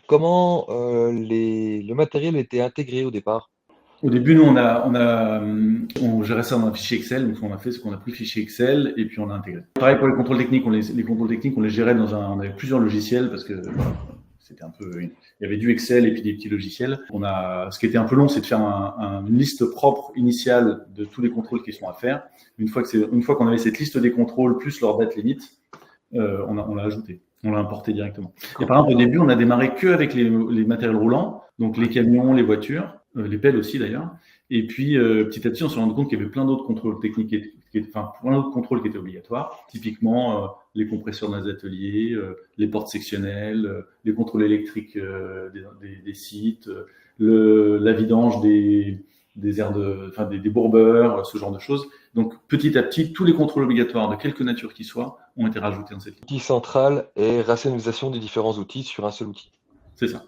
comment, le matériel était intégré au départ? Au début, nous, on gérait ça dans un fichier Excel. Donc, ce qu'on a fait, c'est qu'on a pris le fichier Excel et puis on l'a intégré. Pareil pour les contrôles techniques. Les contrôles techniques, on les gérait on avait plusieurs logiciels parce que c'était un peu, il y avait du Excel et puis des petits logiciels. Ce qui était un peu long, c'est de faire une liste propre initiale de tous les contrôles qui sont à faire. Une fois qu'on avait cette liste des contrôles plus leur date limite, on l'a ajouté. On l'a importé directement. Et par exemple, au début, on a démarré que avec les matériels roulants, donc les camions, les voitures, les pelles aussi d'ailleurs. Et puis, petit à petit, on s'est rendu compte qu'il y avait plein d'autres contrôles techniques, plein d'autres contrôles qui étaient obligatoires. Typiquement, les compresseurs dans les ateliers, les portes sectionnelles, les contrôles électriques des sites, la vidange des bourbeurs, ce genre de choses. Donc, petit à petit, tous les contrôles obligatoires, de quelque nature qu'ils soient, ont été rajoutés dans cette liste. L'outil central est rationalisation des différents outils sur un seul outil. C'est ça.